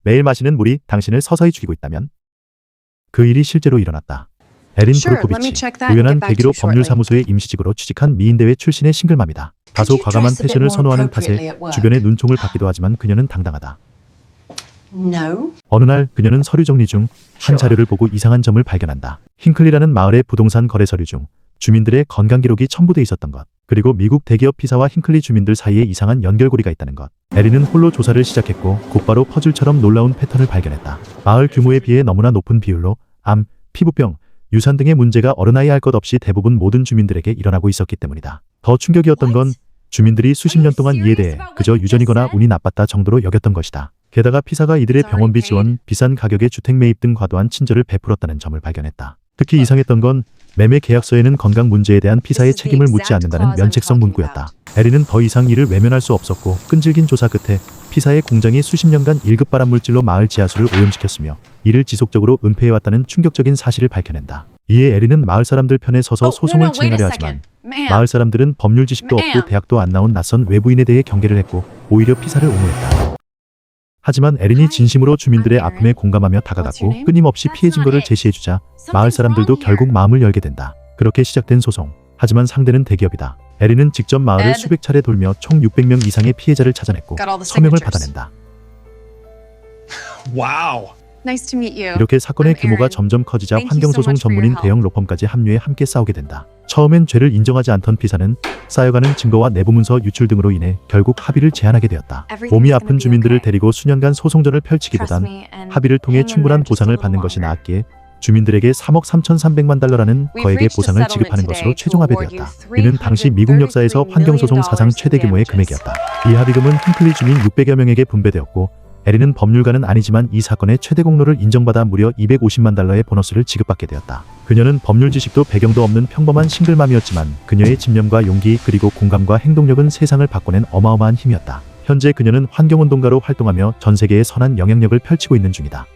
매일 마시는 물이 당신을 서서히 죽이고 있다면? 그 일이 실제로 일어났다. 에린 브로코비치, 우연한 계기로 법률사무소의 임시직으로 취직한 미인대회 출신의 싱글맘이다. 다소 과감한 패션을 선호하는 탓에 주변의 눈총을 받기도 하지만 그녀는 당당하다. 어느 날 그녀는 서류 정리 중 한 자료를 보고 이상한 점을 발견한다. 힌클리라는 마을의 부동산 거래 서류 중 주민들의 건강 기록이 첨부돼 있었던 것, 그리고 미국 대기업 피사와 힌클리 주민들 사이에 이상한 연결고리가 있다는 것. 에린은 홀로 조사를 시작했고 곧바로 퍼즐처럼 놀라운 패턴을 발견했다. 마을 규모에 비해 너무나 높은 비율로 암, 피부병, 유산 등의 문제가 어른아이 할 것 없이 대부분 모든 주민들에게 일어나고 있었기 때문이다. 더 충격이었던 건 주민들이 수십 년 동안 이에 대해 그저 유전이거나 운이 나빴다 정도로 여겼던 것이다. 게다가 피사가 이들의 병원비 지원, 비싼 가격의 주택 매입 등 과도한 친절을 베풀었다는 점을 발견했다. 특히 이상했던 건 매매 계약서에는 건강 문제에 대한 피사의 책임을 묻지 않는다는 면책성 문구였다. 에린은 더 이상 이를 외면할 수 없었고 끈질긴 조사 끝에 피사의 공장이 수십 년간 1급 발암물질로 마을 지하수를 오염시켰으며 이를 지속적으로 은폐해왔다는 충격적인 사실을 밝혀낸다. 이에 에린은 마을 사람들 편에 서서 소송을 진행하려 하지만 마을 사람들은 법률 지식도 없고 대학도 안 나온 낯선 외부인에 대해 경계를 했고 오히려 피사를 옹호했다. 하지만 에린이 진심으로 주민들의 아픔에 공감하며 다가갔고 끊임없이 피해 증거를 제시해주자 마을 사람들도 결국 마음을 열게 된다. 그렇게 시작된 소송. 하지만 상대는 대기업이다. 에린은 직접 마을을 수백 차례 돌며 총 600명 이상의 피해자를 찾아냈고 서명을 받아낸다. 이렇게 사건의 규모가 점점 커지자 환경소송 전문인 대형 로펌까지 합류해 함께 싸우게 된다. 처음엔 죄를 인정하지 않던 피사는 쌓여가는 증거와 내부 문서 유출 등으로 인해 결국 합의를 제안하게 되었다. 몸이 아픈 주민들을 데리고 수년간 소송전을 펼치기보단 합의를 통해 충분한 보상을 받는 것이 나았기에 주민들에게 3억 3,300만 달러라는 거액의 보상을 지급하는 것으로 최종 합의되었다. 이는 당시 미국 역사에서 환경소송 사상 최대 규모의 금액이었다. 이 합의금은 힌클리 주민 600여 명에게 분배되었고 에린은 법률가는 아니지만 이 사건의 최대 공로를 인정받아 무려 250만 달러의 보너스를 지급받게 되었다. 그녀는 법률 지식도 배경도 없는 평범한 싱글맘이었지만 그녀의 집념과 용기 그리고 공감과 행동력은 세상을 바꿔낸 어마어마한 힘이었다. 현재 그녀는 환경운동가로 활동하며 전 세계에 선한 영향력을 펼치고 있는 중이다.